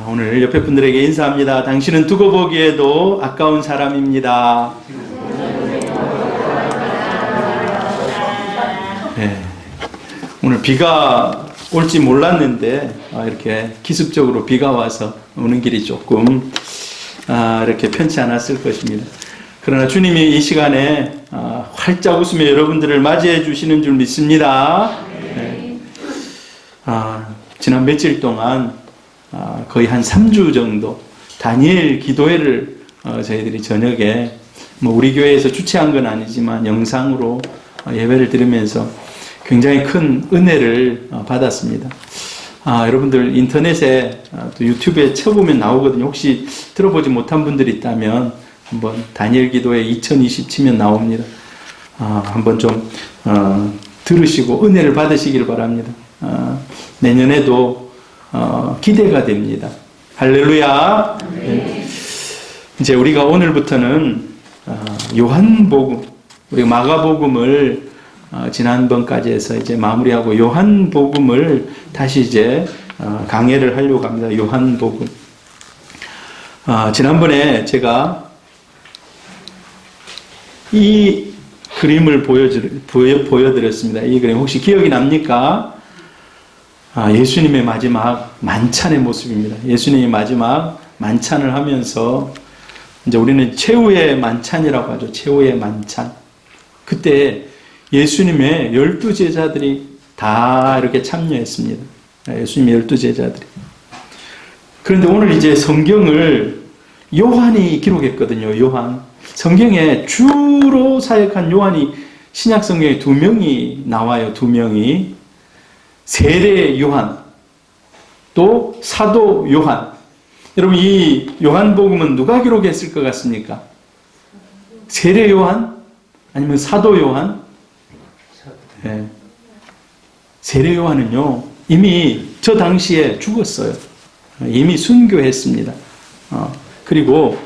오늘 옆에 분들에게 인사합니다. 당신은 두고 보기에도 아까운 사람입니다. 네. 오늘 비가 올지 몰랐는데 이렇게 기습적으로 비가 와서 오는 길이 조금 이렇게 편치 않았을 것입니다. 그러나 주님이 이 시간에 활짝 웃으며 여러분들을 맞이해 주시는 줄 믿습니다. 네. 지난 며칠 동안 거의 한 3주 정도 다니엘 기도회를 저희들이 저녁에 우리 교회에서 주최한 건 아니지만 영상으로 예배를 드리면서 굉장히 큰 은혜를 받았습니다. 여러분들 인터넷에 또 유튜브에 쳐보면 나오거든요. 혹시 들어보지 못한 분들이 있다면 한번 다니엘 기도회 2020 치면 나옵니다. 한번 좀 들으시고 은혜를 받으시기를 바랍니다. 내년에도 기대가 됩니다. 할렐루야. 네. 이제 우리가 오늘부터는 요한복음, 우리가 마가복음을 지난번까지 해서 이제 마무리하고 요한복음을 다시 이제 강해를 하려고 합니다. 요한복음. 지난번에 제가 이 그림을 보여드렸습니다. 이 그림 혹시 기억이 납니까? 예수님의 마지막 만찬의 모습입니다. 예수님이 마지막 만찬을 하면서 이제 우리는 최후의 만찬이라고 하죠. 최후의 만찬. 그때 예수님의 12제자들이 다 이렇게 참여했습니다. 예수님의 12제자들이. 그런데 오늘 이제 성경을 요한이 기록했거든요. 요한. 성경에 주로 사역한 요한이 신약 성경에 2명이 나와요. 2명이. 세례 요한, 또 사도 요한. 여러분 이 요한복음은 누가 기록했을 것 같습니까? 세례 요한? 아니면 사도 요한? 네. 세례 요한은요 이미 저 당시에 죽었어요. 이미 순교했습니다. 그리고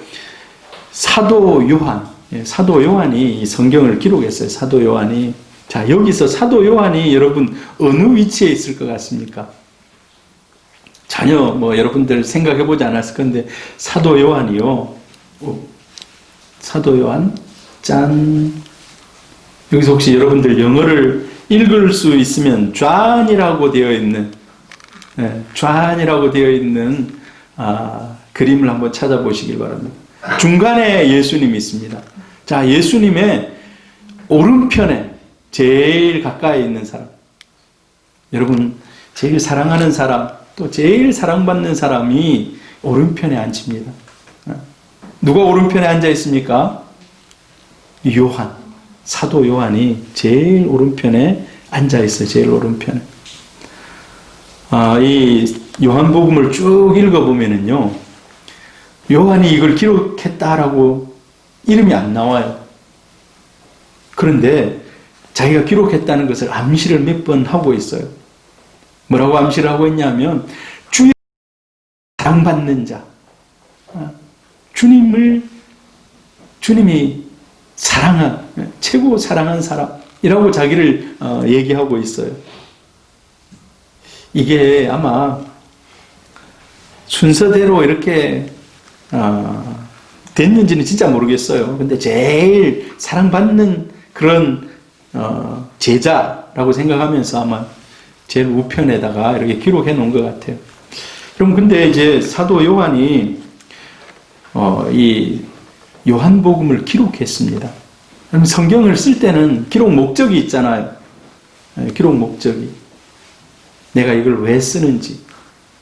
사도 요한, 사도 요한이 성경을 기록했어요. 사도 요한이. 자, 여기서 사도 요한이 여러분 어느 위치에 있을 것 같습니까? 전혀 여러분들 생각해보지 않았을 건데 사도 요한이요. 사도 요한 짠. 여기서 혹시 여러분들 영어를 읽을 수 있으면 존이라고 되어 있는 존이라고 되어 있는 그림을 한번 찾아보시길 바랍니다. 중간에 예수님이 있습니다. 자, 예수님의 오른편에 제일 가까이 있는 사람, 여러분 제일 사랑하는 사람, 또 제일 사랑받는 사람이 오른편에 앉힙니다. 누가 오른편에 앉아 있습니까? 요한, 사도 요한이 제일 오른편에 앉아 있어요. 제일 오른편에. 이 요한복음을 쭉 읽어보면은요, 요한이 이걸 기록했다라고 이름이 안 나와요. 그런데 자기가 기록했다는 것을 암시를 몇 번 하고 있어요. 뭐라고 암시를 하고 있냐면 주의 사랑받는 자, 주님이 사랑한, 최고 사랑한 사람이라고 자기를 얘기하고 있어요. 이게 아마 순서대로 이렇게 됐는지는 진짜 모르겠어요. 근데 제일 사랑받는 그런 제자라고 생각하면서 아마 제일 우편에다가 이렇게 기록해 놓은 것 같아요. 그럼 근데 이제 사도 요한이 이 요한복음을 기록했습니다. 그럼 성경을 쓸 때는 기록 목적이 있잖아요. 기록 목적이. 내가 이걸 왜 쓰는지.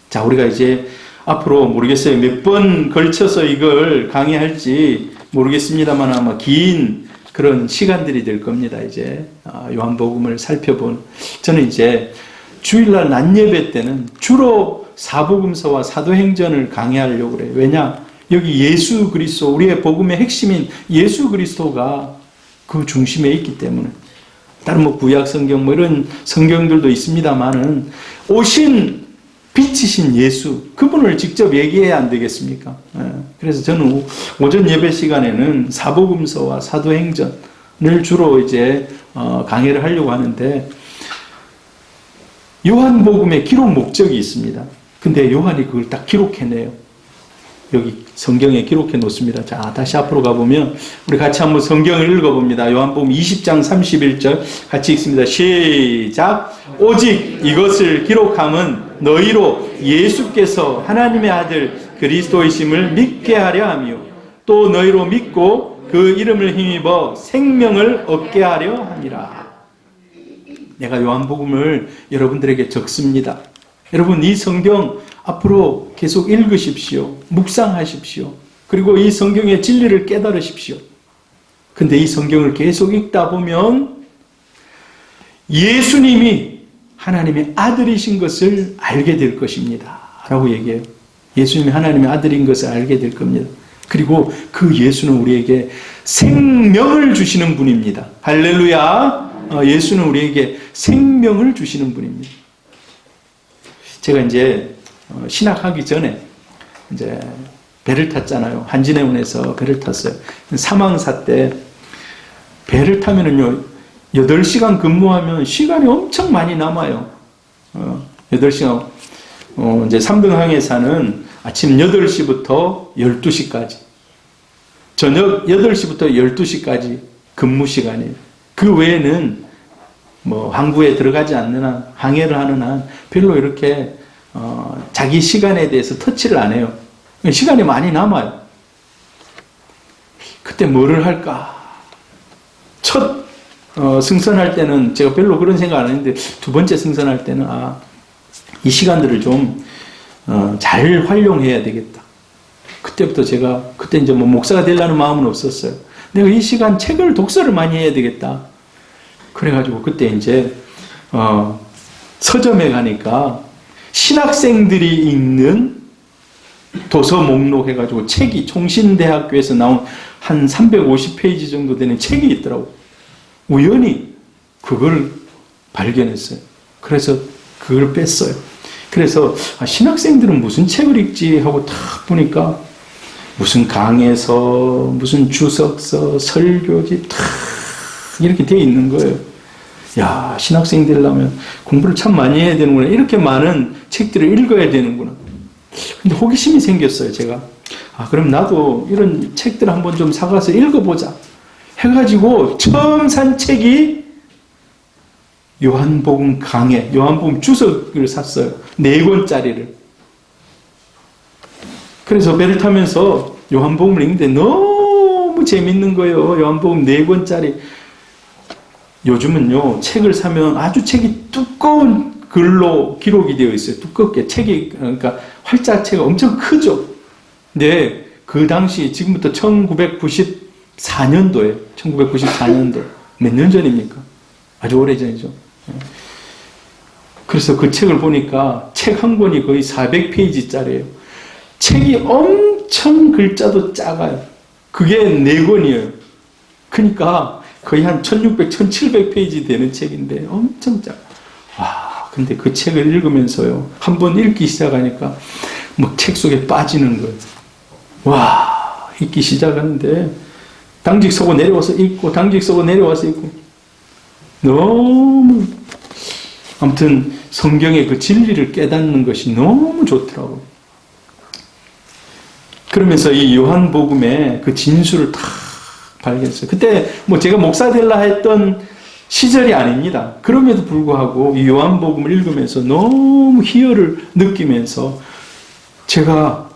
자, 우리가 이제 앞으로 모르겠어요. 몇 번 걸쳐서 이걸 강의할지 모르겠습니다만 아마 긴 그런 시간들이 될 겁니다. 이제 요한복음을 살펴본. 저는 이제 주일날 낮 예배 때는 주로 사복음서와 사도행전을 강의하려고 그래요. 왜냐? 여기 예수 그리스도, 우리의 복음의 핵심인 예수 그리스도가 그 중심에 있기 때문에. 다른 구약 성경 이런 성경들도 있습니다만은 오신 빛이신 예수, 그분을 직접 얘기해야 안 되겠습니까? 그래서 저는 오전 예배 시간에는 사복음서와 사도행전을 주로 이제 강의를 하려고 하는데 요한복음의 기록 목적이 있습니다. 근데 요한이 그걸 딱 기록해내요. 여기 성경에 기록해 놓습니다. 자, 다시 앞으로 가보면 우리 같이 한번 성경을 읽어봅니다. 요한복음 20장 31절 같이 읽습니다. 시작. 오직 이것을 기록함은 너희로 예수께서 하나님의 아들 그리스도이심을 믿게 하려 하며 또 너희로 믿고 그 이름을 힘입어 생명을 얻게 하려 함이라. 내가 요한복음을 여러분들에게 적습니다. 여러분 이 성경 앞으로 계속 읽으십시오. 묵상하십시오. 그리고 이 성경의 진리를 깨달으십시오. 근데 이 성경을 계속 읽다 보면 예수님이 하나님의 아들이신 것을 알게 될 것입니다. 라고 얘기해요. 예수님이 하나님의 아들인 것을 알게 될 겁니다. 그리고 그 예수는 우리에게 생명을 주시는 분입니다. 할렐루야. 예수는 우리에게 생명을 주시는 분입니다. 제가 이제 신학하기 전에 이제 배를 탔잖아요. 한진해운에서 배를 탔어요. 사망사 때 배를 타면은요, 8시간 근무하면 시간이 엄청 많이 남아요. 8시간. 이제 3등항에서는 아침 8시부터 12시까지. 저녁 8시부터 12시까지 근무 시간이에요. 그 외에는 뭐 항구에 들어가지 않는 한, 항해를 하는 한 별로 이렇게 자기 시간에 대해서 터치를 안 해요. 시간이 많이 남아요. 그때 뭐를 할까? 첫 승선할 때는 제가 별로 그런 생각 안 했는데 두 번째 승선할 때는 이 시간들을 좀 잘 활용해야 되겠다. 그때부터 제가 그때 이제 뭐 목사가 되려는 마음은 없었어요. 내가 이 시간 책을 독서를 많이 해야 되겠다. 그래가지고 그때 이제 서점에 가니까 신학생들이 읽는 도서 목록 해가지고 책이 총신대학교에서 나온 한 350페이지 정도 되는 책이 있더라고. 우연히 그걸 발견했어요. 그래서 그걸 뺐어요. 그래서 신학생들은 무슨 책을 읽지 하고 딱 보니까 무슨 강해서 무슨 주석서 설교집 딱 이렇게 되어 있는 거예요. 야, 신학생 되려면 공부를 참 많이 해야 되는구나. 이렇게 많은 책들을 읽어야 되는구나. 근데 호기심이 생겼어요, 제가. 그럼 나도 이런 책들 한번 좀 사가서 읽어보자. 해가지고 처음 산 책이 요한복음 강해, 요한복음 주석을 샀어요. 4권짜리를. 그래서 배를 타면서 요한복음을 읽는데 너무 재밌는 거예요. 요한복음 4권짜리. 요즘은요, 책을 사면 아주 책이 두꺼운 글로 기록이 되어 있어요. 두껍게. 책이, 그러니까 활자체가 엄청 크죠. 근데 그 당시, 지금부터 1994년도에, 1994년도. 몇 년 전입니까? 아주 오래 전이죠. 그래서 그 책을 보니까 책 한 권이 거의 400페이지짜리예요. 책이 엄청 글자도 작아요. 그게 4권이에요. 그러니까 거의 한 1600, 1700페이지 되는 책인데 엄청 작아. 와, 근데 그 책을 읽으면서요, 한번 읽기 시작하니까 막 책 속에 빠지는 거예요. 와, 읽기 시작하는데 당직 서고 내려와서 읽고 당직 서고 내려와서 읽고 너무, 아무튼 성경의 그 진리를 깨닫는 것이 너무 좋더라고요. 그러면서 이 요한복음의 그 진수를 다 발견했어요. 그때 뭐 제가 목사 되려 했던 시절이 아닙니다. 그럼에도 불구하고 이 요한복음을 읽으면서 너무 희열을 느끼면서 제가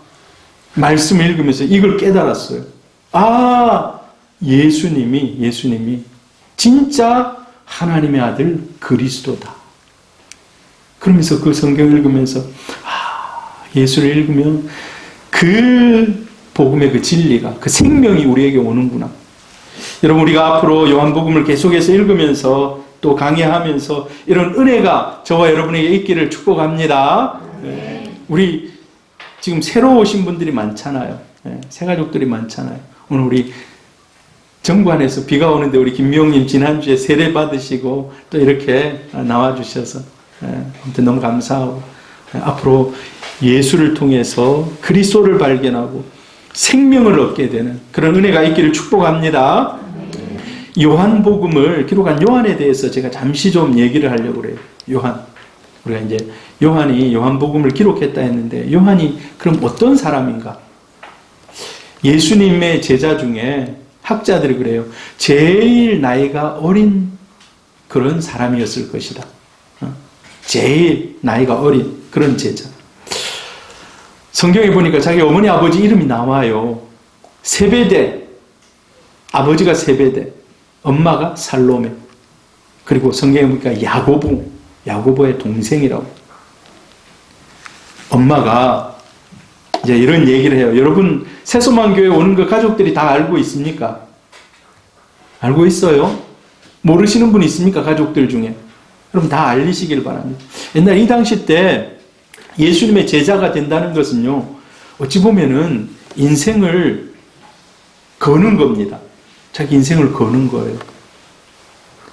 말씀을 읽으면서 이걸 깨달았어요. 예수님이 진짜 하나님의 아들 그리스도다. 그러면서 그 성경을 읽으면서 예수를 읽으면 그 복음의 그 진리가, 그 생명이 우리에게 오는구나. 여러분, 우리가 앞으로 요한복음을 계속해서 읽으면서 또 강의하면서 이런 은혜가 저와 여러분에게 있기를 축복합니다. 우리 지금 새로 오신 분들이 많잖아요. 새가족들이 많잖아요. 오늘 우리 정관에서 비가 오는데 우리 김미용님 지난주에 세례 받으시고 또 이렇게 나와주셔서 아무튼 너무 감사하고, 앞으로 예수를 통해서 그리스도를 발견하고 생명을 얻게 되는 그런 은혜가 있기를 축복합니다. 요한복음을 기록한 요한에 대해서 제가 잠시 좀 얘기를 하려고 그래요. 요한. 우리가 이제 요한이 요한복음을 기록했다 했는데 요한이 그럼 어떤 사람인가? 예수님의 제자 중에 학자들이 그래요. 제일 나이가 어린 그런 사람이었을 것이다. 제일 나이가 어린 그런 제자. 성경에 보니까 자기 어머니 아버지 이름이 나와요. 세베대. 아버지가 세베대. 엄마가 살로메. 그리고 성경에 보니까 야고보의 동생이라고. 엄마가 이제 이런 얘기를 해요. 여러분 세소만 교회 오는 거 가족들이 다 알고 있습니까? 알고 있어요? 모르시는 분 있습니까? 가족들 중에. 그럼 다 알리시길 바랍니다. 옛날 이 당시 때 예수님의 제자가 된다는 것은요, 어찌 보면은 인생을 거는 겁니다. 자기 인생을 거는 거예요.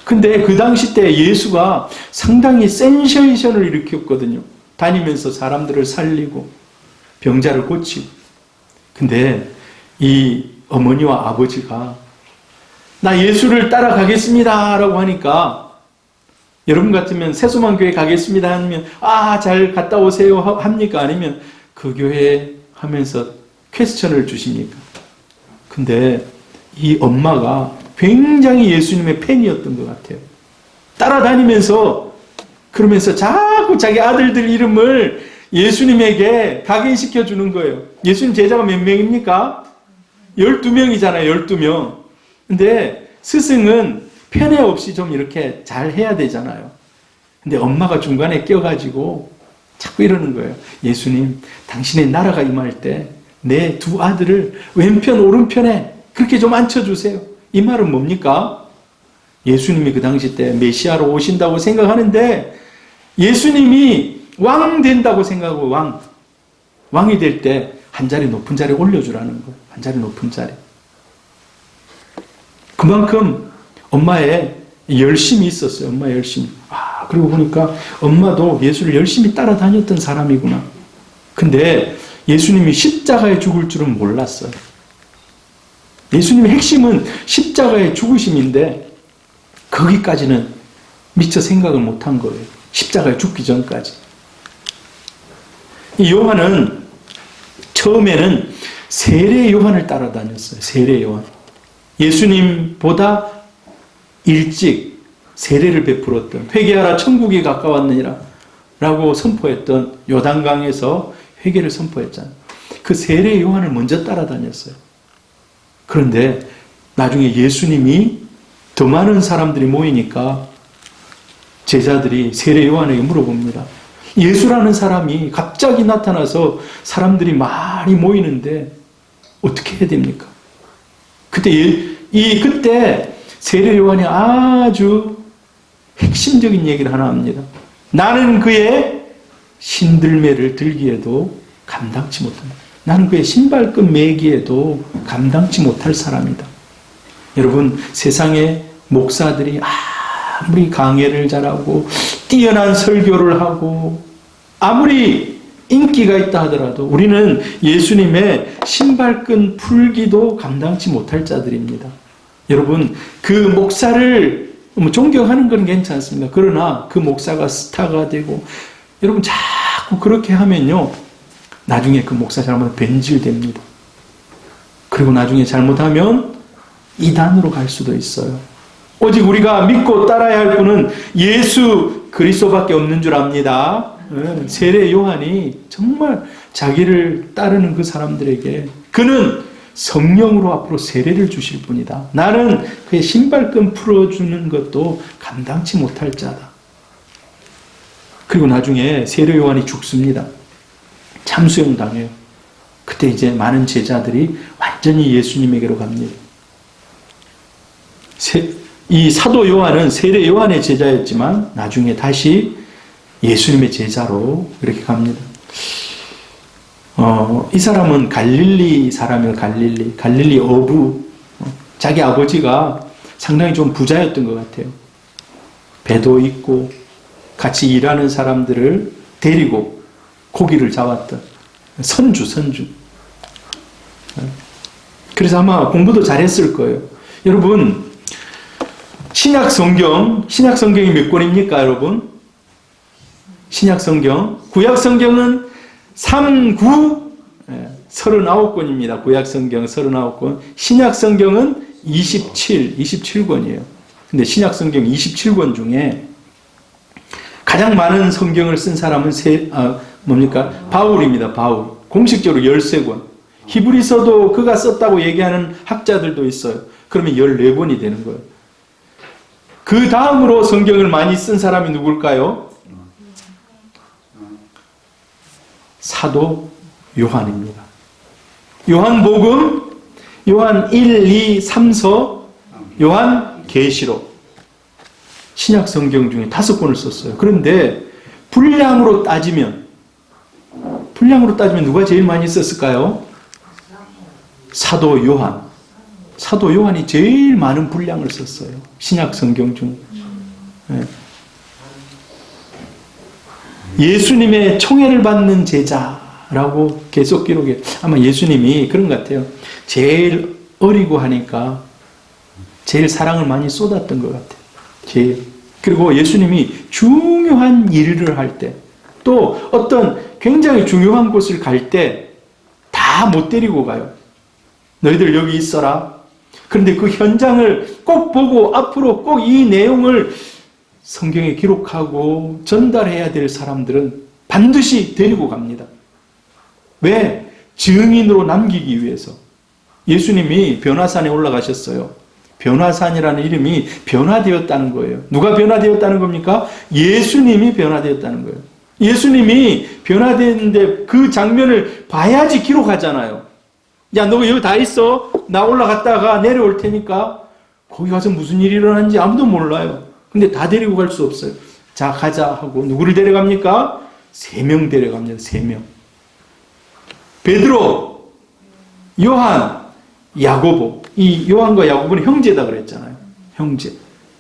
근데 그 당시 때 예수가 상당히 센세이션을 일으켰거든요. 다니면서 사람들을 살리고 병자를 고치고. 근데 이 어머니와 아버지가 나 예수를 따라가겠습니다 라고 하니까 여러분 같으면 세수만교회 가겠습니다 하면 잘 갔다 오세요 합니까? 아니면 그 교회 하면서 퀘스천을 주십니까? 근데 이 엄마가 굉장히 예수님의 팬이었던 것 같아요. 따라다니면서 그러면서 자꾸 자기 아들들 이름을 예수님에게 각인시켜 주는 거예요. 예수님 제자가 몇 명입니까? 12명이잖아요. 12명. 근데 스승은 편애 없이 좀 이렇게 잘 해야 되잖아요. 근데 엄마가 중간에 껴가지고 자꾸 이러는 거예요. 예수님, 당신의 나라가 임할 때 내 두 아들을 왼편 오른편에 그렇게 좀 앉혀주세요. 이 말은 뭡니까? 예수님이 그 당시 때 메시아로 오신다고 생각하는데 예수님이 왕 된다고 생각하고 왕이 될 때 한 자리 높은 자리에 올려주라는 거예요. 한 자리 높은 자리. 그만큼 엄마의 열심이 있었어요. 엄마의 열심이. 그리고 보니까 엄마도 예수를 열심히 따라다녔던 사람이구나. 근데 예수님이 십자가에 죽을 줄은 몰랐어요. 예수님의 핵심은 십자가의 죽으심인데 거기까지는 미처 생각을 못한 거예요. 십자가에 죽기 전까지. 이 요한은 처음에는 세례 요한을 따라다녔어요. 세례 요한. 예수님보다 일찍 세례를 베풀었던, 회개하라 천국이 가까웠느니라 라고 선포했던 요단강에서 회개를 선포했잖아요. 그 세례 요한을 먼저 따라다녔어요. 그런데 나중에 예수님이 더 많은 사람들이 모이니까 제자들이 세례 요한에게 물어봅니다. 예수라는 사람이 갑자기 나타나서 사람들이 많이 모이는데 어떻게 해야 됩니까? 그때 세례 요한이 아주 핵심적인 얘기를 하나 합니다. 나는 그의 신들매를 들기에도 감당치 못한다. 나는 그의 신발끈 매기에도 감당치 못할 사람이다. 여러분, 세상의 목사들이 아무리 강해를 잘하고 뛰어난 설교를 하고 아무리 인기가 있다 하더라도 우리는 예수님의 신발끈 풀기도 감당치 못할 자들입니다. 여러분, 그 목사를 존경하는 건 괜찮습니다. 그러나 그 목사가 스타가 되고 여러분 자꾸 그렇게 하면요, 나중에 그 목사 잘못하면 변질됩니다. 그리고 나중에 잘못하면 이단으로 갈 수도 있어요. 오직 우리가 믿고 따라야 할 분은 예수 그리스도밖에 없는 줄 압니다. 세례 요한이 정말 자기를 따르는 그 사람들에게 그는 성령으로 앞으로 세례를 주실 분이다. 나는 그의 신발끈 풀어주는 것도 감당치 못할 자다. 그리고 나중에 세례 요한이 죽습니다. 참수형 당해요. 그때 이제 많은 제자들이 완전히 예수님에게로 갑니다. 이 사도 요한은 세례 요한의 제자였지만 나중에 다시 예수님의 제자로 이렇게 갑니다. 이 사람은 갈릴리 사람이에요. 갈릴리 어부. 자기 아버지가 상당히 좀 부자였던 것 같아요. 배도 있고 같이 일하는 사람들을 데리고 고기를 잡았던 선주. 그래서 아마 공부도 잘했을 거예요. 여러분, 신약 성경이 몇 권입니까, 여러분? 신약성경, 구약성경은 39, 39권입니다. 구약성경 39권. 신약성경은 27권이에요. 근데 신약성경 27권 중에 가장 많은 성경을 쓴 사람은 바울입니다. 바울. 공식적으로 13권. 히브리서도 그가 썼다고 얘기하는 학자들도 있어요. 그러면 14권이 되는 거예요. 그 다음으로 성경을 많이 쓴 사람이 누굴까요? 사도 요한입니다. 요한복음, 요한 1, 2, 3서, 요한 계시록. 신약 성경 중에 5권을 썼어요. 그런데 분량으로 따지면 누가 제일 많이 썼을까요? 사도 요한. 사도 요한이 제일 많은 분량을 썼어요. 신약 성경 중. 예수님의 총애를 받는 제자라고 계속 기록해. 아마 예수님이 그런 것 같아요. 제일 어리고 하니까 제일 사랑을 많이 쏟았던 것 같아요. 그리고 예수님이 중요한 일을 할 때, 또 어떤 굉장히 중요한 곳을 갈 때 다 못 데리고 가요. 너희들 여기 있어라. 그런데 그 현장을 꼭 보고 앞으로 꼭 이 내용을 성경에 기록하고 전달해야 될 사람들은 반드시 데리고 갑니다. 왜? 증인으로 남기기 위해서. 예수님이 변화산에 올라가셨어요. 변화산이라는 이름이 변화되었다는 거예요. 누가 변화되었다는 겁니까? 예수님이 변화되었다는 거예요. 예수님이 변화되었는데 그 장면을 봐야지 기록하잖아요. 야, 너 여기 다 있어. 나 올라갔다가 내려올 테니까 거기 가서 무슨 일이 일어났는지 아무도 몰라요. 근데 다 데리고 갈 수 없어요. 자, 가자 하고 누구를 데려갑니까? 3명 데려갑니다. 3명. 베드로, 요한, 야고보. 이 요한과 야고보는 형제다 그랬잖아요. 형제.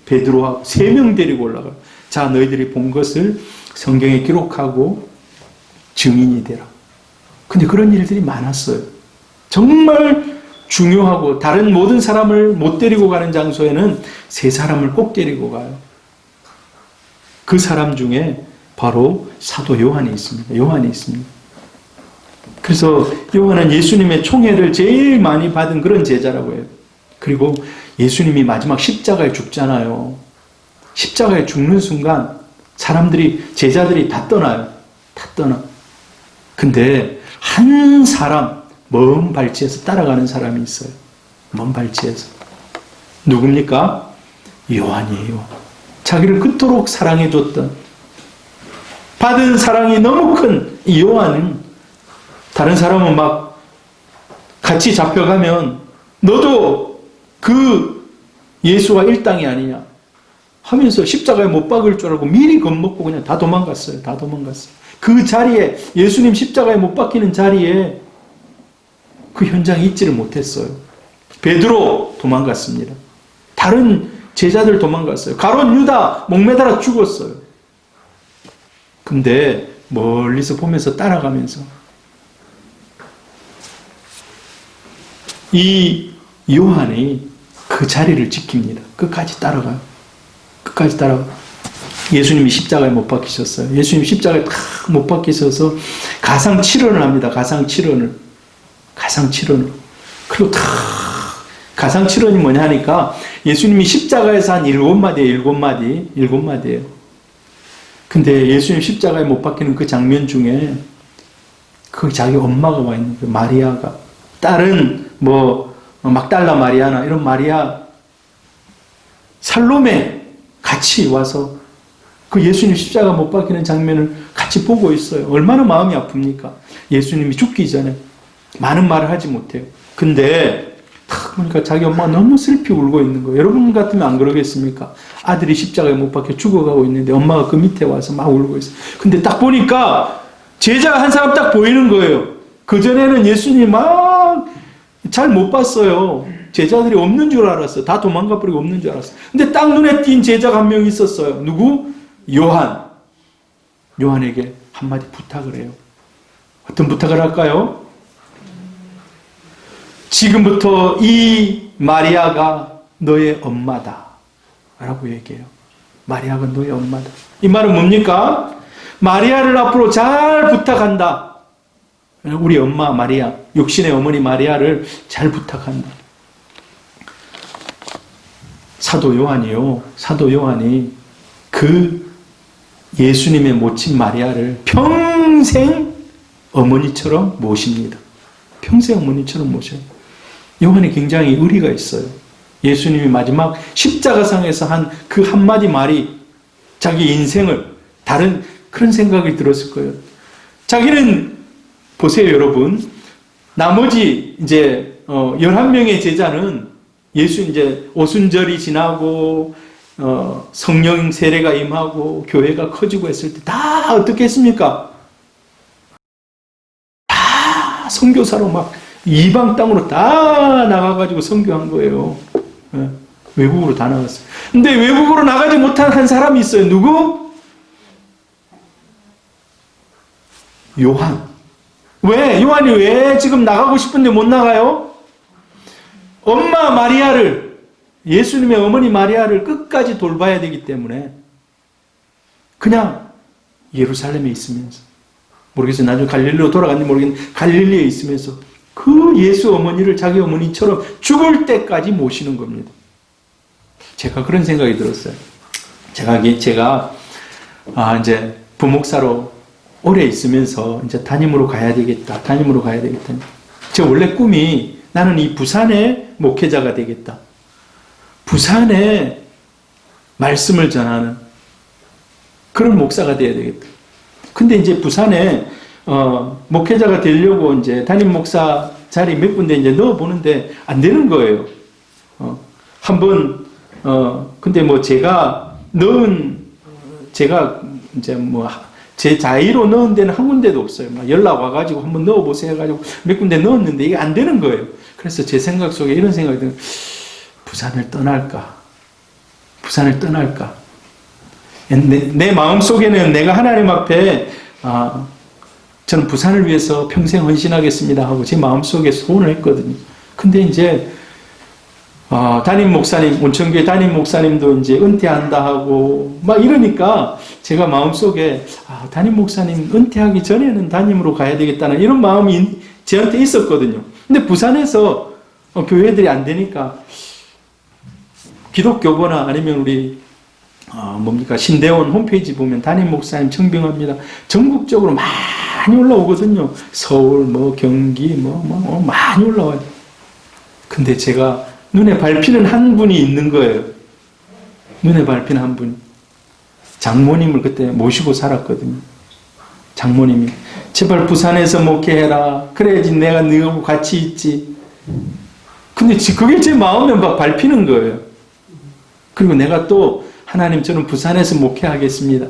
베드로하고 3명 데리고 올라가요. 자, 너희들이 본 것을 성경에 기록하고 증인이 되라. 근데 그런 일들이 많았어요. 정말 중요하고 다른 모든 사람을 못 데리고 가는 장소에는 3사람을 꼭 데리고 가요. 그 사람 중에 바로 사도 요한이 있습니다. 요한이 있습니다. 그래서 요한은 예수님의 총애를 제일 많이 받은 그런 제자라고 해요. 그리고 예수님이 마지막 십자가에 죽잖아요. 십자가에 죽는 순간 제자들이 다 떠나요. 다 떠나. 근데 한 사람, 먼 발치에서 따라가는 사람이 있어요. 먼 발치에서. 누굽니까? 요한이에요. 자기를 그토록 사랑해줬던, 받은 사랑이 너무 큰 이 요한은, 다른 사람은 막 같이 잡혀가면 너도 그 예수와 일당이 아니냐 하면서 십자가에 못 박을 줄 알고 미리 겁먹고 그냥 다 도망갔어요. 다 도망갔어요. 그 자리에, 예수님 십자가에 못 박히는 자리에 그 현장에 있지를 못했어요. 베드로 도망갔습니다. 다른 제자들 도망갔어요. 가룟 유다 목매달아 죽었어요. 근데 멀리서 보면서 따라가면서 이 요한이 그 자리를 지킵니다. 끝까지 따라가요. 끝까지 따라가요. 예수님이 십자가에 못 박히셨어요. 예수님 십자가에 탁 못 박히셔서 가상 7원을 합니다. 가상 7원을. 가상 7원을. 그리고 탁 가상 7원이 뭐냐 하니까 예수님이 십자가에서 한 7마디예요. 7마디예요. 근데 예수님 십자가에 못 박히는 그 장면 중에 그 자기 엄마가 와 있는 거예요. 마리아가. 딸은 막달라 마리아나 이런 마리아, 살로메 같이 와서 그 예수님 십자가 못 박히는 장면을 같이 보고 있어요. 얼마나 마음이 아픕니까? 예수님이 죽기 전에 많은 말을 하지 못해요. 근데 딱 보니까 자기 엄마가 너무 슬피 울고 있는 거예요. 여러분 같으면 안 그러겠습니까? 아들이 십자가에 못 박혀 죽어가고 있는데 엄마가 그 밑에 와서 막 울고 있어요. 근데 딱 보니까 제자가 한 사람 딱 보이는 거예요. 그전에는 예수님 막 잘 못 봤어요. 제자들이 없는 줄 알았어요. 다 도망가 버리고 없는 줄 알았어요. 근데 딱 눈에 띈 제자가 한 명 있었어요. 누구? 요한. 요한에게 한마디 부탁을 해요. 어떤 부탁을 할까요? 지금부터 이 마리아가 너의 엄마다 라고 얘기해요. 마리아가 너의 엄마다. 이 말은 뭡니까? 마리아를 앞으로 잘 부탁한다. 우리 엄마 마리아, 육신의 어머니 마리아를 잘 부탁한다. 사도 요한이 그 예수님의 모친 마리아를 평생 어머니처럼 모십니다. 평생 어머니처럼 모셔요. 요한이 굉장히 의리가 있어요. 예수님이 마지막 십자가상에서 한 그 한마디 말이 자기 인생을 다른 그런 생각이 들었을 거예요. 자기는 보세요, 여러분. 나머지 이제 11명의 제자는 예수 이제 오순절이 지나고 성령 세례가 임하고 교회가 커지고 했을 때 다 어떻게 했습니까? 다 선교사로 막 이방 땅으로 다 나가가지고 선교한 거예요. 네, 외국으로 다 나갔어요. 근데 외국으로 나가지 못한 한 사람이 있어요. 누구? 요한. 왜? 요한이 왜 지금 나가고 싶은데 못 나가요? 엄마 마리아를, 예수님의 어머니 마리아를 끝까지 돌봐야 되기 때문에 그냥 예루살렘에 있으면서, 모르겠어요. 나중에 갈릴리로 돌아갔는지 모르겠는데 갈릴리에 있으면서 그 예수 어머니를 자기 어머니처럼 죽을 때까지 모시는 겁니다. 제가 그런 생각이 들었어요. 제가 이제 부목사로 오래 있으면서 이제 담임으로 가야 되겠다. 제 원래 꿈이 나는 이 부산의 목회자가 되겠다. 부산에 말씀을 전하는 그런 목사가 되어야 되겠다. 근데 이제 부산에 목회자가 되려고 이제 담임 목사 자리 몇 군데 이제 넣어보는데 안 되는 거예요. 근데 뭐 제가 이제 뭐 제 자의로 넣은 데는 한 군데도 없어요. 막 연락 와가지고 한번 넣어보세요 해가지고 몇 군데 넣었는데 이게 안 되는 거예요. 그래서 제 생각 속에 이런 생각이 들어요. 부산을 떠날까? 내 마음 속에는 내가 하나님 앞에 저는 부산을 위해서 평생 헌신하겠습니다 하고 제 마음 속에 소원을 했거든요. 근데 이제 담임 목사님, 온천교회 담임 목사님도 이제 은퇴한다 하고 막 이러니까 제가 마음속에 담임 목사님 은퇴하기 전에는 담임으로 가야 되겠다는 이런 마음이 저한테 있었거든요. 근데 부산에서 교회들이 안 되니까 기독교거나 아니면 우리 신대원 홈페이지 보면 담임 목사님 청빙합니다. 전국적으로 많이 올라오거든요. 서울, 경기, 많이 올라와요. 근데 제가 눈에 밟히는 한 분이 있는 거예요. 눈에 밟히는 한 분이. 장모님을 그때 모시고 살았거든요. 장모님이 제발 부산에서 목회해라. 그래야지 내가 너하고 같이 있지. 근데 그게 제 마음에 막 밟히는 거예요. 그리고 내가 또 하나님 저는 부산에서 목회하겠습니다.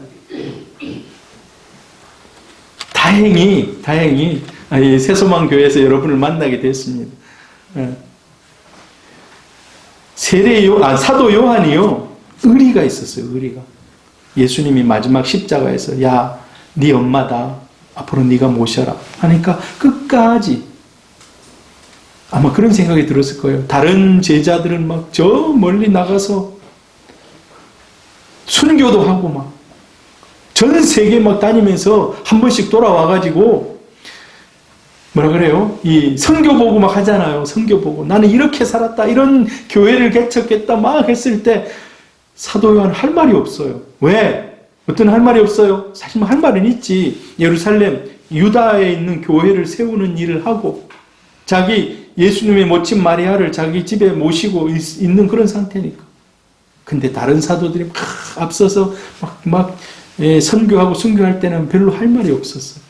다행히 새소망 교회에서 여러분을 만나게 됐습니다. 사도 요한이요, 의리가 있었어요. 의리가. 예수님이 마지막 십자가에서 야, 네 엄마다. 앞으로 네가 모셔라 하니까 끝까지 아마 그런 생각이 들었을 거예요. 다른 제자들은 막 저 멀리 나가서 순교도 하고 막 전 세계 막 다니면서 한 번씩 돌아와가지고 뭐라 그래요? 이 선교보고 막 하잖아요. 선교보고. 나는 이렇게 살았다. 이런 교회를 개척했다. 막 했을 때 사도 요한 할 말이 없어요. 왜? 어떤 할 말이 없어요? 사실 할 말은 있지. 예루살렘, 유다에 있는 교회를 세우는 일을 하고 자기 예수님의 모친 마리아를 자기 집에 모시고 있는 그런 상태니까. 근데 다른 사도들이 막 앞서서 선교하고 순교할 때는 별로 할 말이 없었어요.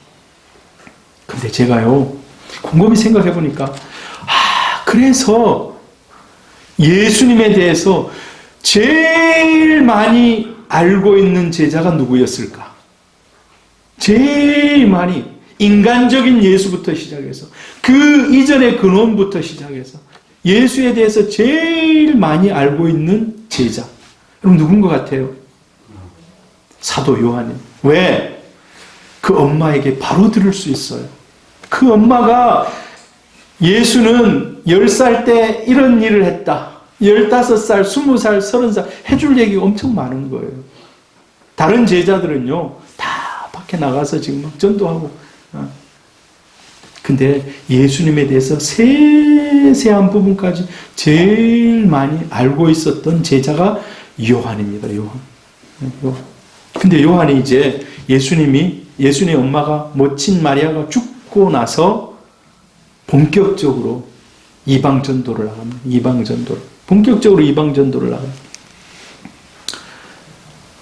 근데 제가요, 곰곰이 생각해 보니까, 그래서 예수님에 대해서 제일 많이 알고 있는 제자가 누구였을까? 제일 많이, 인간적인 예수부터 시작해서, 그 이전의 근원부터 시작해서, 예수에 대해서 제일 많이 알고 있는 제자. 그럼 누군 것 같아요? 사도 요한이. 왜? 그 엄마에게 바로 들을 수 있어요. 그 엄마가 예수는 10살 때 이런 일을 했다. 15살, 20살, 30살 해줄 얘기가 엄청 많은 거예요. 다른 제자들은요, 다 밖에 나가서 지금 막 전도하고. 근데 예수님에 대해서 세세한 부분까지 제일 많이 알고 있었던 제자가 요한입니다. 요한. 근데 요한이 이제 예수님의 엄마가 모친 마리아가 죽고 나서 본격적으로 이방 전도를 나갑니다. 이방 전도를. 본격적으로 이방 전도를 나가요.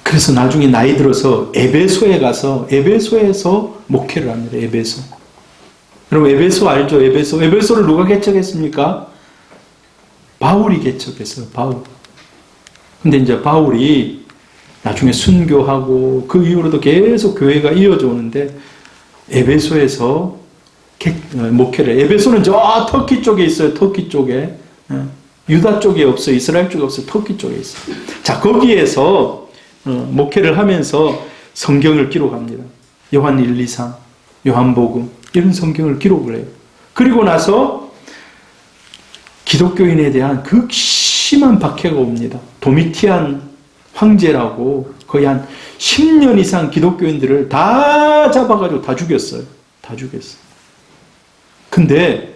그래서 나중에 나이 들어서 에베소에 가서 에베소에서 목회를 합니다. 에베소. 여러분 에베소 알죠? 에베소를 누가 개척했습니까? 바울이 개척했어요. 바울. 근데 이제 바울이 나중에 순교하고 그 이후로도 계속 교회가 이어져 오는데 에베소에서 목회를. 에베소는 저 터키 쪽에 있어요. 터키 쪽에. 유다 쪽에 없어요. 이스라엘 쪽에 없어요. 터키 쪽에 있어요. 자, 거기에서 목회를 하면서 성경을 기록합니다. 요한 1, 2, 3, 요한복음 이런 성경을 기록을 해요. 그리고 나서 기독교인에 대한 극심한 박해가 옵니다. 도미티안 황제라고 거의 한 10년 이상 기독교인들을 다 잡아가지고 다 죽였어요. 다 죽였어요. 근데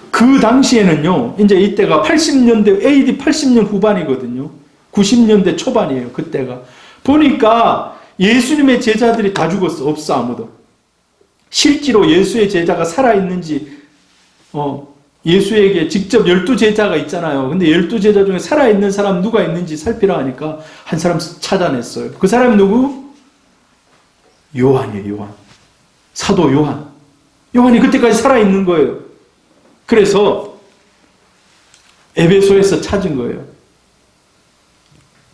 그 당시에는요, 이제 이때가 80년대, AD 80년 후반이거든요. 90년대 초반이에요, 그때가. 보니까 예수님의 제자들이 다 죽었어. 없어, 아무도. 실제로 예수의 제자가 살아있는지, 예수에게 직접 12제자가 있잖아요. 근데 12제자 중에 살아있는 사람 누가 있는지 살피라 하니까 한 사람 찾아냈어요. 그 사람이 누구? 요한이에요, 요한. 사도 요한. 요한이 그때까지 살아있는 거예요. 그래서 에베소에서 찾은 거예요.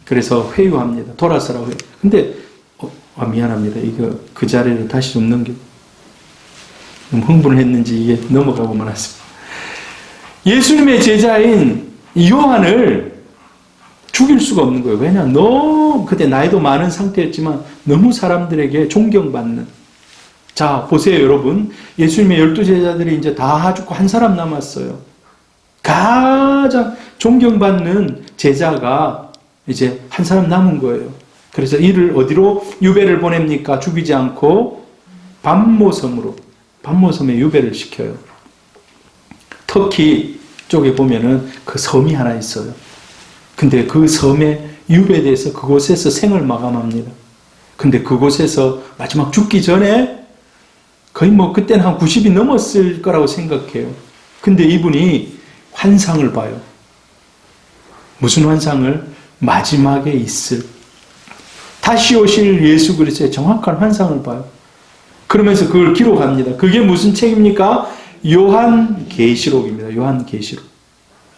그래서 회유합니다. 돌아서라고 해요. 근데 미안합니다. 이거 그 자리를 다시 좀 넘겨. 너무 흥분했는지 이게 넘어가고만 했습니다. 예수님의 제자인 요한을 죽일 수가 없는 거예요. 왜냐? 너무 그때 나이도 많은 상태였지만 너무 사람들에게 존경받는. 자, 보세요, 여러분. 예수님의 12제자들이 이제 다 죽고 한 사람 남았어요. 가장 존경받는 제자가 이제 한 사람 남은 거예요. 그래서 이를 어디로 유배를 보냅니까? 죽이지 않고 밤모섬에 유배를 시켜요. 터키 쪽에 보면은 그 섬이 하나 있어요. 근데 그 섬에 유배돼서 그곳에서 생을 마감합니다. 근데 그곳에서 마지막 죽기 전에 거의 그때는 한 90이 넘었을 거라고 생각해요. 근데 이분이 환상을 봐요. 무슨 환상을? 마지막에 있을 다시 오실 예수 그리스도의 정확한 환상을 봐요. 그러면서 그걸 기록합니다. 그게 무슨 책입니까? 요한계시록입니다. 요한계시록.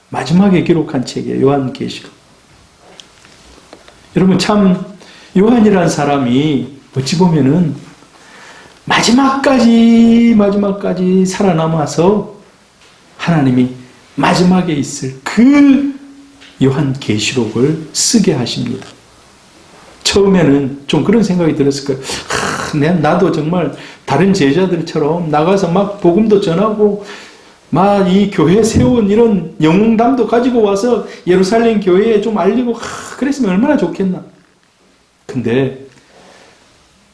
마지막에 기록한 책이에요. 요한계시록. 여러분 참 요한이라는 사람이 어찌 보면은 마지막까지 살아남아서 하나님이 마지막에 있을 그 요한계시록을 쓰게 하십니다. 처음에는 좀 그런 생각이 들었을 거예요. 나도 정말 다른 제자들처럼 나가서 막 복음도 전하고 막 이 교회 세운 이런 영웅담도 가지고 와서 예루살렘 교회에 좀 알리고 그랬으면 얼마나 좋겠나. 근데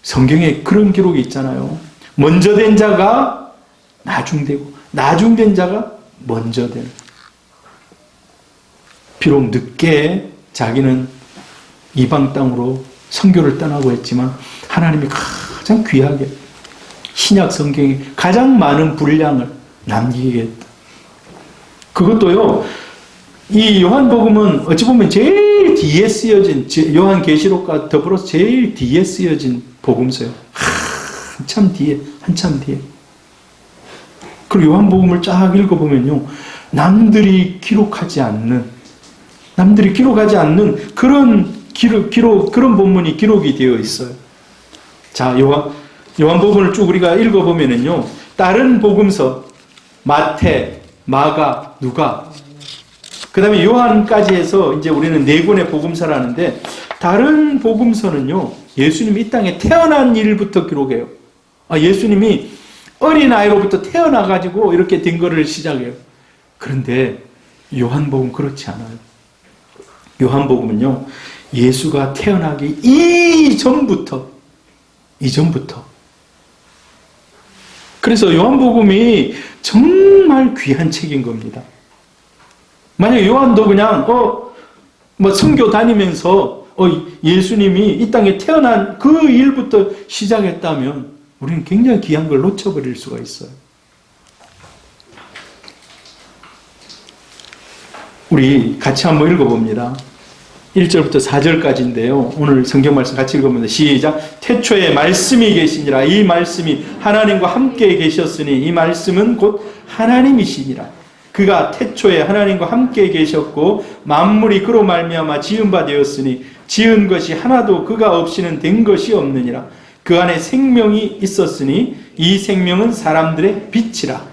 성경에 그런 기록이 있잖아요. 먼저 된 자가 나중되고 나중된 자가 먼저 되는. 비록 늦게 자기는 이방 땅으로 선교를 떠나고 했지만 하나님이 가장 귀하게 신약 성경에 가장 많은 분량을 남기게 했다. 그것도요, 이 요한복음은 어찌 보면 제일 뒤에 쓰여진, 요한계시록과 더불어서 제일 뒤에 쓰여진 복음서예요. 한참 뒤에. 그리고 요한복음을 쫙 읽어보면요, 남들이 기록하지 않는 그런 그런 본문이 기록이 되어 있어요. 자, 요한복음을 쭉 우리가 읽어보면은요, 다른 복음서, 마태, 마가, 누가, 그 다음에 요한까지 해서 이제 우리는 4권의 복음서를 하는데, 다른 복음서는요, 예수님이 이 땅에 태어난 일부터 기록해요. 예수님이 어린아이로부터 태어나가지고 이렇게 된 거를 시작해요. 그런데 요한복음은 그렇지 않아요. 요한복음은요, 예수가 태어나기 이전부터 이전부터. 그래서 요한복음이 정말 귀한 책인 겁니다. 만약에 요한도 그냥 선교 다니면서 예수님이 이 땅에 태어난 그 일부터 시작했다면 우리는 굉장히 귀한 걸 놓쳐버릴 수가 있어요. 우리 같이 한번 읽어봅니다. 1절부터 4절까지인데요. 오늘 성경 말씀 같이 읽어봅니다. 시작. 태초에 말씀이 계시니라. 이 말씀이 하나님과 함께 계셨으니 이 말씀은 곧 하나님이시니라. 그가 태초에 하나님과 함께 계셨고 만물이 그로 말미암아 지은 바 되었으니 지은 것이 하나도 그가 없이는 된 것이 없느니라. 그 안에 생명이 있었으니 이 생명은 사람들의 빛이라.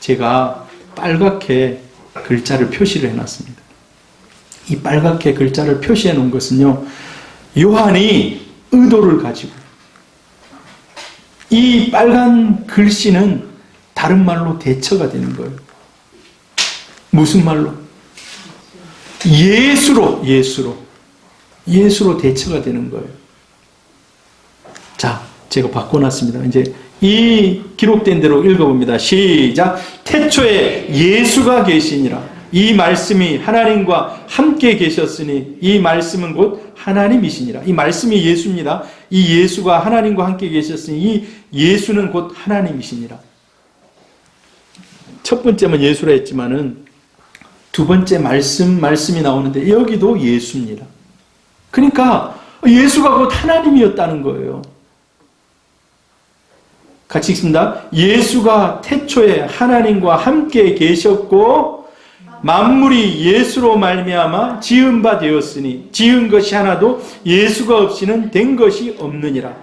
제가 빨갛게 글자를 표시를 해놨습니다. 이 빨갛게 글자를 표시해 놓은 것은요, 요한이 의도를 가지고 이 빨간 글씨는 다른 말로 대처가 되는 거예요. 무슨 말로? 예수로 대처가 되는 거예요. 자, 제가 바꿔놨습니다. 이제 이 기록된 대로 읽어봅니다. 시작. 태초에 예수가 계시니라. 이 말씀이 하나님과 함께 계셨으니 이 말씀은 곧 하나님이시니라. 이 말씀이 예수입니다. 이 예수가 하나님과 함께 계셨으니 이 예수는 곧 하나님이시니라. 첫 번째만 예수라 했지만은 두 번째 말씀이 나오는데 여기도 예수입니다. 그러니까 예수가 곧 하나님이었다는 거예요. 같이 읽습니다. 예수가 태초에 하나님과 함께 계셨고 만물이 예수로 말미암아 지은 바 되었으니 지은 것이 하나도 예수가 없이는 된 것이 없느니라.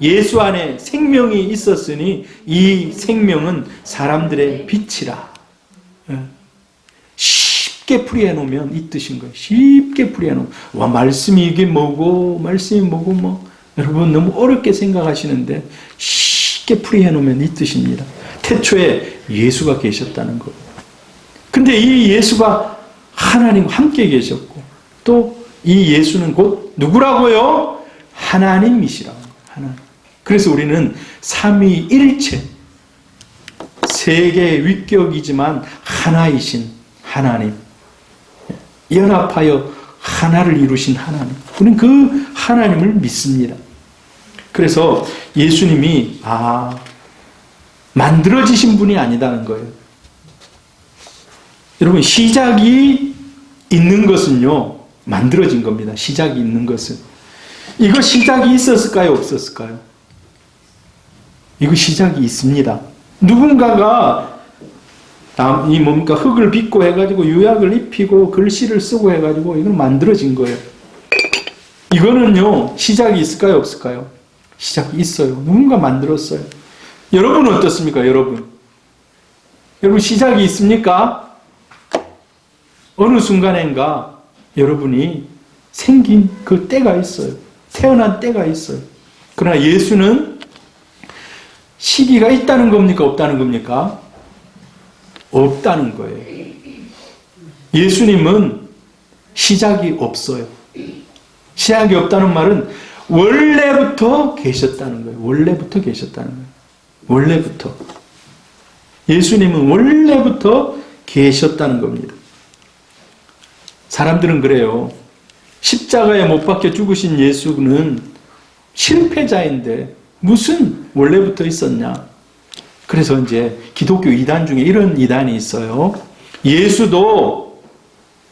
예수 안에 생명이 있었으니 이 생명은 사람들의 빛이라. 쉽게 풀이해 놓으면 이 뜻인 거예요. 쉽게 풀이해 놓으면 와, 말씀이 이게 뭐고 말씀이 뭐고 여러분 너무 어렵게 생각하시는데 쉽게 풀이해 놓으면 이 뜻입니다. 태초에 예수가 계셨다는 것. 근데 이 예수가 하나님과 함께 계셨고 또 이 예수는 곧 누구라고요? 하나님이시라고. 하나님. 그래서 우리는 삼위일체, 세계의 위격이지만 하나이신 하나님, 연합하여 하나를 이루신 하나님, 우리는 그 하나님을 믿습니다. 그래서 예수님이 만들어지신 분이 아니다는 거예요. 여러분, 시작이 있는 것은요, 만들어진 겁니다. 시작이 있는 것은. 이거 시작이 있었을까요? 없었을까요? 이거 시작이 있습니다. 누군가가 흙을 빚고 해가지고 유약을 입히고 글씨를 쓰고 해가지고 이건 만들어진 거예요. 이거는요, 시작이 있을까요? 없을까요? 시작이 있어요. 누군가 만들었어요. 여러분은 어떻습니까? 여러분 시작이 있습니까? 어느 순간인가 여러분이 생긴 그 때가 있어요. 태어난 때가 있어요. 그러나 예수는 시기가 있다는 겁니까? 없다는 겁니까? 없다는 거예요. 예수님은 시작이 없어요. 시작이 없다는 말은 원래부터 계셨다는 거예요. 원래부터 계셨다는 거예요. 원래부터. 예수님은 원래부터 계셨다는 겁니다. 사람들은 그래요. 십자가에 못 박혀 죽으신 예수는 실패자인데 무슨 원래부터 있었냐. 그래서 이제 기독교 이단 중에 이런 이단이 있어요. 예수도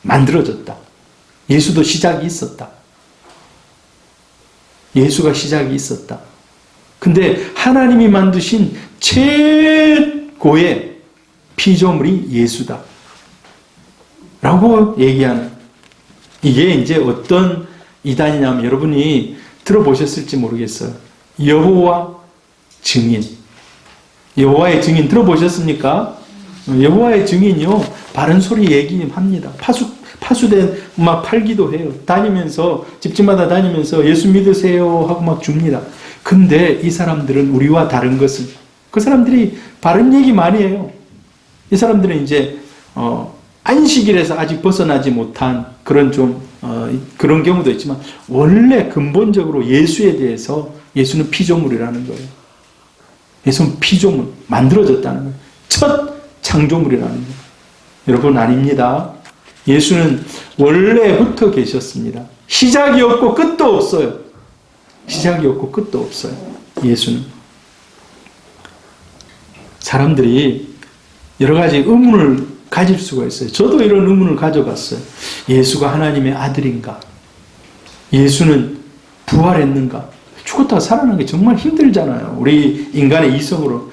만들어졌다. 예수도 시작이 있었다. 예수가 시작이 있었다. 근데 하나님이 만드신 최고의 피조물이 예수다. 라고 얘기하는, 이게 이제 어떤 이단이냐면 여러분이 들어보셨을지 모르겠어요. 여호와 증인. 여호와의 증인 들어보셨습니까? 여호와의 증인이요, 바른 소리 얘기합니다. 파수된 막 팔기도 해요. 다니면서, 집집마다 다니면서 예수 믿으세요 하고 막 줍니다. 근데 이 사람들은 우리와 다른 것은, 그 사람들이 바른 얘기 많이 해요. 이 사람들은 이제, 안식일에서 아직 벗어나지 못한 그런 그런 경우도 있지만, 원래 근본적으로 예수에 대해서 예수는 피조물이라는 거예요. 예수는 피조물, 만들어졌다는 거예요. 첫 창조물이라는 거예요. 여러분, 아닙니다. 예수는 원래부터 계셨습니다. 시작이 없고 끝도 없어요. 시작이 없고 끝도 없어요. 예수는. 사람들이 여러 가지 의문을 가질 수가 있어요. 저도 이런 의문을 가져봤어요. 예수가 하나님의 아들인가? 예수는 부활했는가? 죽었다가 살아나는 게 정말 힘들잖아요. 우리 인간의 이성으로.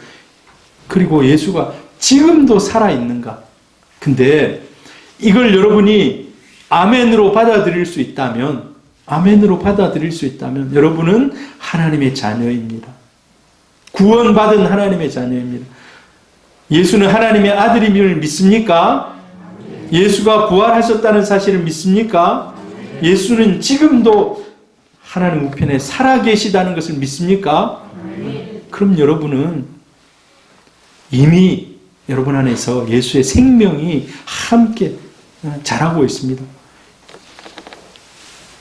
그리고 예수가 지금도 살아있는가? 근데 이걸 여러분이 아멘으로 받아들일 수 있다면, 아멘으로 받아들일 수 있다면 여러분은 하나님의 자녀입니다. 구원받은 하나님의 자녀입니다. 예수는 하나님의 아들임을 믿습니까? 예수가 부활하셨다는 사실을 믿습니까? 예수는 지금도 하나님 우편에 살아계시다는 것을 믿습니까? 그럼 여러분은 이미 여러분 안에서 예수의 생명이 함께 자라고 있습니다.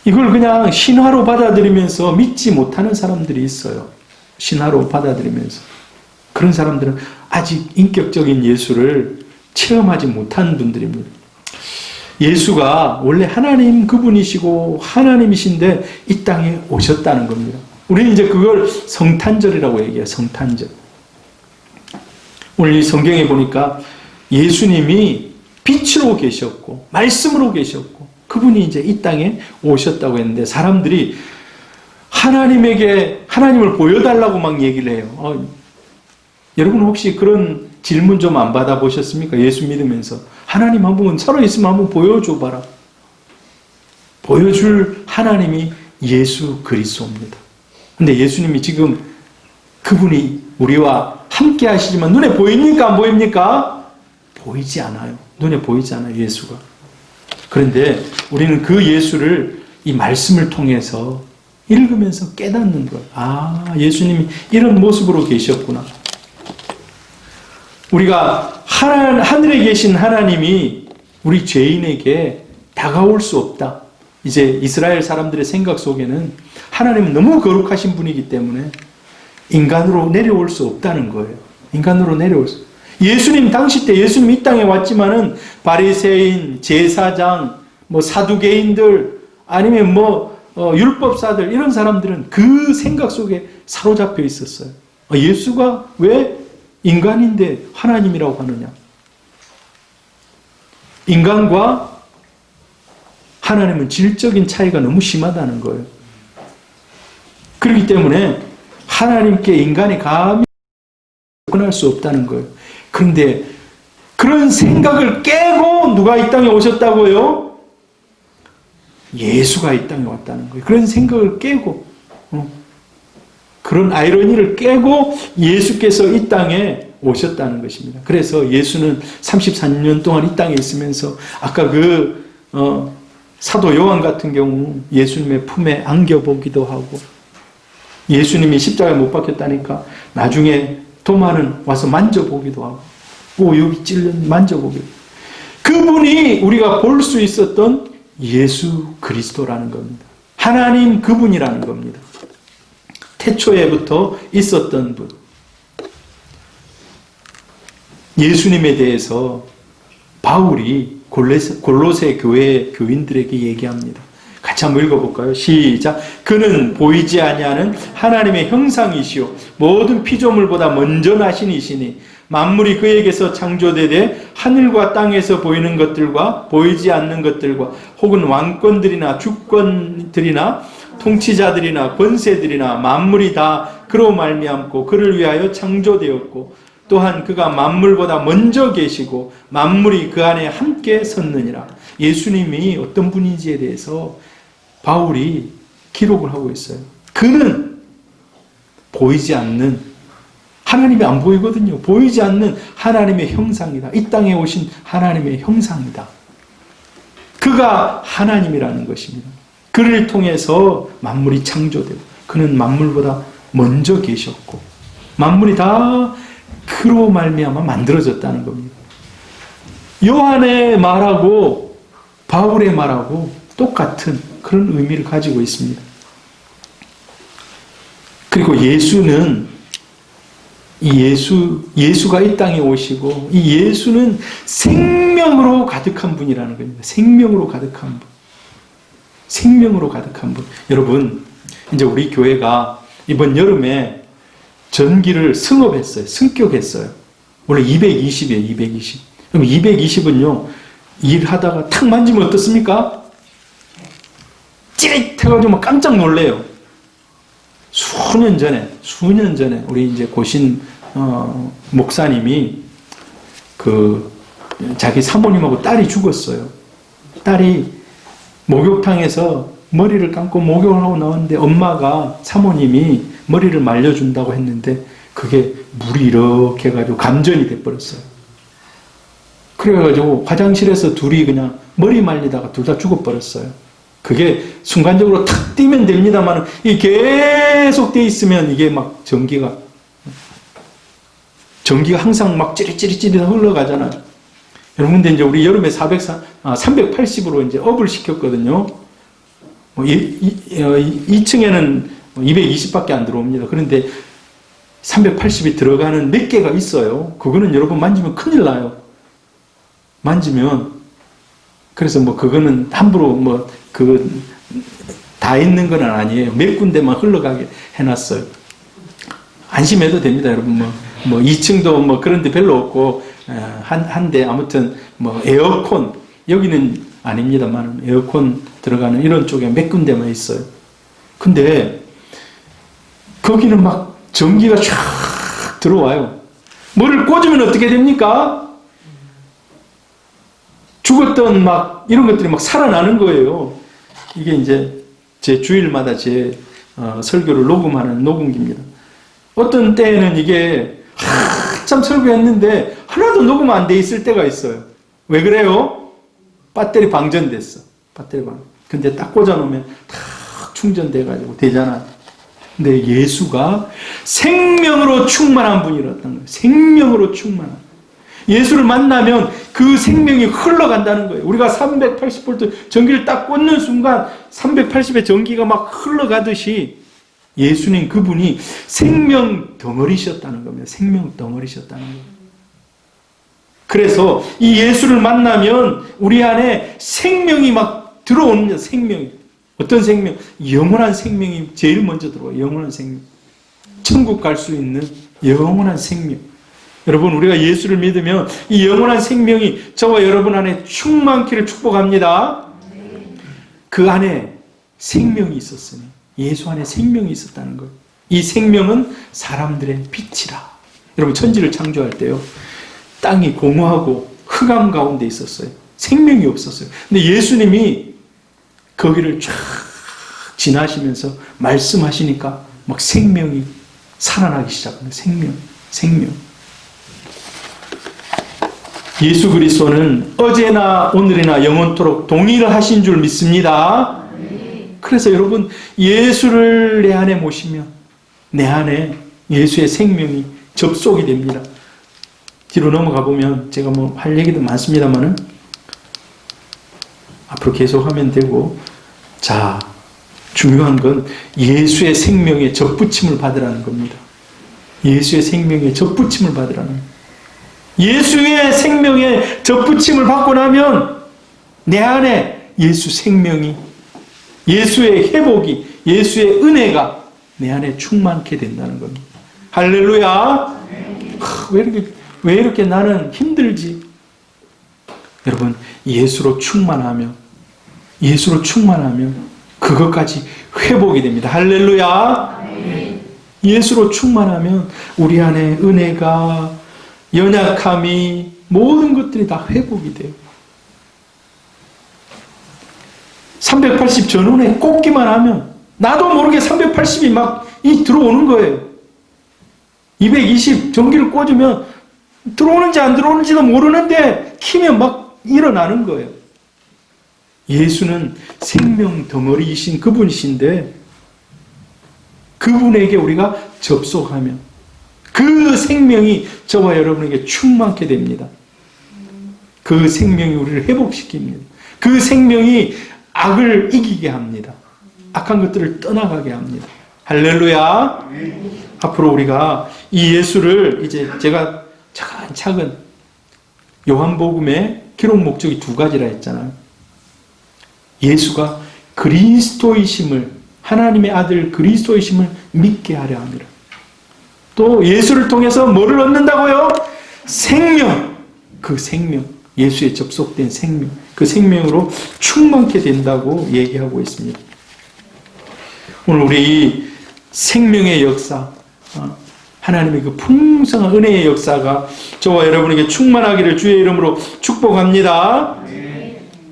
이걸 그냥 신화로 받아들이면서 믿지 못하는 사람들이 있어요. 신화로 받아들이면서. 그런 사람들은 아직 인격적인 예수를 체험하지 못한 분들입니다. 예수가 원래 하나님 그분이시고 하나님이신데 이 땅에 오셨다는 겁니다. 우리는 이제 그걸 성탄절이라고 얘기해요. 성탄절. 오늘 이 성경에 보니까 예수님이 빛으로 계셨고 말씀으로 계셨고 그분이 이제 이 땅에 오셨다고 했는데 사람들이 하나님에게 하나님을 보여달라고 막 얘기를 해요. 여러분 혹시 그런 질문 좀 안 받아보셨습니까? 예수 믿으면서 하나님 한번 살아있으면 한번 보여줘봐라. 보여줄 하나님이 예수 그리스도입니다. 근데 예수님이 지금 그분이 우리와 함께 하시지만 눈에 보입니까? 안 보입니까? 보이지 않아요. 눈에 보이지 않아요. 예수가. 그런데 우리는 그 예수를 이 말씀을 통해서 읽으면서 깨닫는 거예요. 아, 예수님이 이런 모습으로 계셨구나. 우리가 하늘에 계신 하나님이 우리 죄인에게 다가올 수 없다. 이제 이스라엘 사람들의 생각 속에는 하나님은 너무 거룩하신 분이기 때문에 인간으로 내려올 수 없다는 거예요. 인간으로 내려올 수. 예수님 당시 때 예수님 이 땅에 왔지만은 바리새인, 제사장, 사두개인들 아니면 율법사들 이런 사람들은 그 생각 속에 사로잡혀 있었어요. 예수가 왜 인간인데 하나님이라고 하느냐? 인간과 하나님은 질적인 차이가 너무 심하다는 거예요. 그렇기 때문에 하나님께 인간이 감히 접근할 수 없다는 거예요. 그런데 그런 생각을 깨고 누가 이 땅에 오셨다고요? 예수가 이 땅에 왔다는 거예요. 그런 생각을 깨고 그런 아이러니를 깨고 예수께서 이 땅에 오셨다는 것입니다. 그래서 예수는 34년 동안 이 땅에 있으면서 아까 사도 요한 같은 경우 예수님의 품에 안겨보기도 하고 예수님이 십자가에 못 박혔다니까 나중에 도마는 와서 만져보기도 하고 여기 찔려 만져보기도 그분이 우리가 볼 수 있었던 예수 그리스도라는 겁니다. 하나님 그분이라는 겁니다. 태초에부터 있었던 분. 예수님에 대해서 바울이 골로새 교회 교인들에게 얘기합니다. 같이 한번 읽어볼까요? 시작. 그는 보이지 아니하는 하나님의 형상이시오 모든 피조물보다 먼저 나신 이시니 만물이 그에게서 창조되되 하늘과 땅에서 보이는 것들과 보이지 않는 것들과 혹은 왕권들이나 주권들이나 통치자들이나 권세들이나 만물이 다 그로 말미암고 그를 위하여 창조되었고 또한 그가 만물보다 먼저 계시고 만물이 그 안에 함께 섰느니라. 예수님이 어떤 분인지에 대해서 바울이 기록을 하고 있어요. 그는 보이지 않는 하나님이 안 보이거든요. 보이지 않는 하나님의 형상이다. 이 땅에 오신 하나님의 형상이다. 그가 하나님이라는 것입니다. 그를 통해서 만물이 창조되고 그는 만물보다 먼저 계셨고 만물이 다 그로 말미암아 만들어졌다는 겁니다. 요한의 말하고 바울의 말하고 똑같은 그런 의미를 가지고 있습니다. 그리고 예수가 이 땅에 오시고 이 예수는 생명으로 가득한 분이라는 겁니다. 생명으로 가득한 분. 생명으로 가득한 분. 여러분, 이제 우리 교회가 이번 여름에 전기를 승격했어요. 원래 220이에요, 220. 그럼 220은요, 일하다가 탁 만지면 어떻습니까? 찌릿해가지고 막 깜짝 놀래요. 수년 전에, 우리 이제 고신, 목사님이 자기 사모님하고 딸이 죽었어요. 딸이 목욕탕에서 머리를 감고 목욕을 하고 나왔는데 엄마가, 사모님이 머리를 말려준다고 했는데 그게 물이 이렇게 해가지고 감전이 돼버렸어요. 그래가지고 화장실에서 둘이 그냥 머리 말리다가 둘 다 죽어버렸어요. 그게 순간적으로 탁 뛰면 됩니다만 이게 계속 돼 있으면 이게 막 전기가 항상 막 찌릿찌릿 흘러가잖아요. 여러분들 이제 우리 여름에 380으로 이제 업을 시켰거든요. 2층에는 220밖에 안 들어옵니다. 그런데 380이 들어가는 몇 개가 있어요. 그거는 여러분 만지면 큰일 나요. 만지면. 그래서 그거는 함부로 다 있는 건 아니에요. 몇 군데만 흘러가게 해놨어요. 안심해도 됩니다, 여러분. 2층도 그런 데 별로 없고, 한데 아무튼 에어컨, 여기는 아닙니다만, 에어컨 들어가는 이런 쪽에 몇 군데만 있어요. 근데, 거기는 막 전기가 쫙 들어와요. 뭐를 꽂으면 어떻게 됩니까? 죽었던 이런 것들이 살아나는 거예요. 이게 이제 제 주일마다 제 설교를 녹음하는 녹음기입니다. 어떤 때에는 이게 한참 설교했는데 하나도 녹음 안 돼 있을 때가 있어요. 왜 그래요? 배터리 방전됐어. 근데 딱 꽂아놓으면 다 충전돼가지고 되잖아. 근데 예수가 생명으로 충만한 분이었던 거예요. 생명으로 충만한. 예수를 만나면 그 생명이 흘러간다는 거예요. 우리가 380V 전기를 딱 꽂는 순간 380의 전기가 막 흘러가듯이 예수님 그분이 생명 덩어리셨다는 겁니다. 생명 덩어리셨다는 거예요. 그래서 이 예수를 만나면 우리 안에 생명이 막 들어오는 생명이. 어떤 생명? 영원한 생명이 제일 먼저 들어와요. 영원한 생명. 천국 갈 수 있는 영원한 생명. 여러분, 우리가 예수를 믿으면 이 영원한 생명이 저와 여러분 안에 충만키를 축복합니다. 그 안에 생명이 있었으니, 예수 안에 생명이 있었다는 거예요. 이 생명은 사람들의 빛이라. 여러분, 천지를 창조할 때요, 땅이 공허하고 흑암 가운데 있었어요. 생명이 없었어요. 근데 예수님이 거기를 쫙 지나시면서 말씀하시니까 막 생명이 살아나기 시작합니다. 생명. 예수 그리스도는 어제나 오늘이나 영원토록 동일하신 줄 믿습니다. 그래서 여러분, 예수를 내 안에 모시면 내 안에 예수의 생명이 접속이 됩니다. 뒤로 넘어가 보면 제가 할 얘기도 많습니다만은 앞으로 계속하면 되고, 자, 중요한 건 예수의 생명에 접붙임을 받으라는 겁니다. 예수의 생명에 접붙임을 받으라는 겁니다. 예수의 생명에 접붙임을 받고 나면 내 안에 예수 생명이, 예수의 회복이, 예수의 은혜가 내 안에 충만케 된다는 겁니다. 할렐루야. 왜 이렇게 나는 힘들지? 여러분, 예수로 충만하면 그것까지 회복이 됩니다. 할렐루야. 예수로 충만하면 우리 안에 은혜가, 연약함이, 모든 것들이 다 회복이 돼요. 380 전원에 꽂기만 하면 나도 모르게 380이 막 들어오는 거예요. 220 전기를 꽂으면 들어오는지 안 들어오는지도 모르는데 키면 막 일어나는 거예요. 예수는 생명 덩어리이신 그분이신데 그분에게 우리가 접속하면 그 생명이 저와 여러분에게 충만케 됩니다. 그 생명이 우리를 회복시킵니다. 그 생명이 악을 이기게 합니다. 악한 것들을 떠나가게 합니다. 할렐루야. 앞으로 우리가 이 예수를 이제 제가 차근차근 요한복음의 기록 목적이 두 가지라 했잖아요. 예수가 그리스도이심을, 하나님의 아들 그리스도이심을 믿게 하려 합니다. 또 예수를 통해서 뭐를 얻는다고요? 생명. 그 생명, 예수에 접속된 생명, 그 생명으로 충만케 된다고 얘기하고 있습니다. 오늘 우리 이 생명의 역사, 하나님의 그 풍성한 은혜의 역사가 저와 여러분에게 충만하기를 주의 이름으로 축복합니다.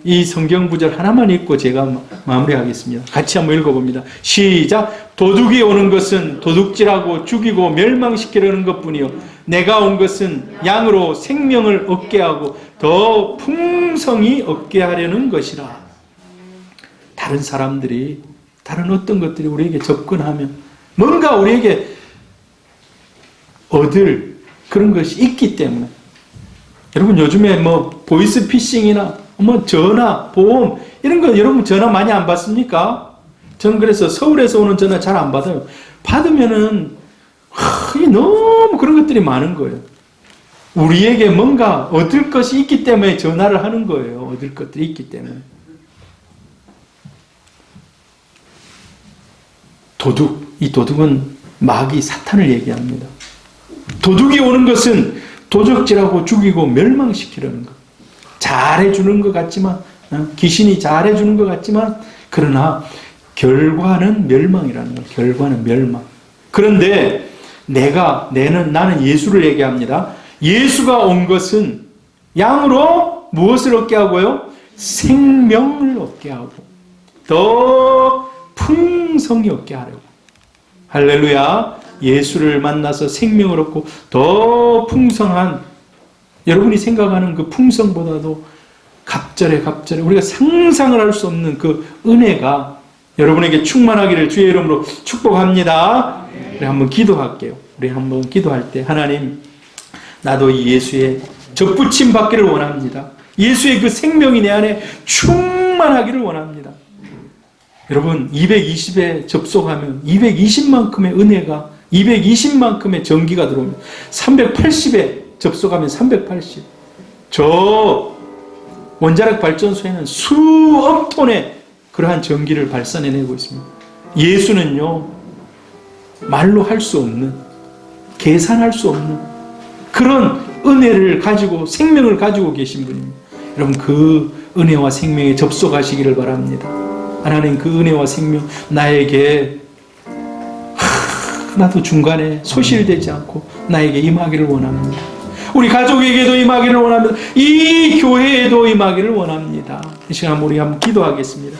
이 성경 구절 하나만 읽고 제가 마무리하겠습니다. 같이 한번 읽어봅니다. 시작. 도둑이 오는 것은 도둑질하고 죽이고 멸망시키려는 것뿐이요 내가 온 것은 양으로 생명을 얻게 하고 더 풍성히 얻게 하려는 것이라. 다른 사람들이, 다른 어떤 것들이 우리에게 접근하면 뭔가 우리에게 얻을 그런 것이 있기 때문에, 여러분 요즘에 뭐 보이스피싱이나 뭐 전화, 보험 이런 거 여러분 전화 많이 안 받습니까? 저는 그래서 서울에서 오는 전화 잘 안 받아요. 받으면은 너무 그런 것들이 많은 거예요. 우리에게 뭔가 얻을 것이 있기 때문에 전화를 하는 거예요. 얻을 것들이 있기 때문에. 도둑, 이 도둑은 마귀 사탄을 얘기합니다. 도둑이 오는 것은 도적질하고 죽이고 멸망시키려는 것. 잘해주는 것 같지만, 귀신이 잘해주는 것 같지만, 그러나 결과는 멸망이라는 거예요. 결과는 멸망. 그런데 나는 예수를 얘기합니다. 예수가 온 것은 양으로 무엇을 얻게 하고요? 생명을 얻게 하고 더 풍성히 얻게 하려고. 할렐루야. 예수를 만나서 생명을 얻고 더 풍성한, 여러분이 생각하는 그 풍성보다도 갑절에 우리가 상상을 할 수 없는 그 은혜가 여러분에게 충만하기를 주의 이름으로 축복합니다. 우리 한번 기도할게요. 우리 한번 기도할 때, 하나님, 나도 이 예수의 접붙임 받기를 원합니다. 예수의 그 생명이 내 안에 충만하기를 원합니다. 여러분 220에 접속하면 220만큼의 은혜가, 220만큼의 전기가 들어옵니다. 380에 접속하면 380. 저 원자력 발전소에는 수억 톤의 그러한 전기를 발산해내고 있습니다. 예수는요, 말로 할 수 없는, 계산할 수 없는 그런 은혜를 가지고, 생명을 가지고 계신 분입니다. 여러분 그 은혜와 생명에 접속하시기를 바랍니다. 하나님, 그 은혜와 생명 나에게 나도 중간에 소실되지 않고 나에게 임하기를 원합니다. 우리 가족에게도 임하기를 원합니다. 이 교회에도 임하기를 원합니다. 이 시간 우리 한번 기도하겠습니다.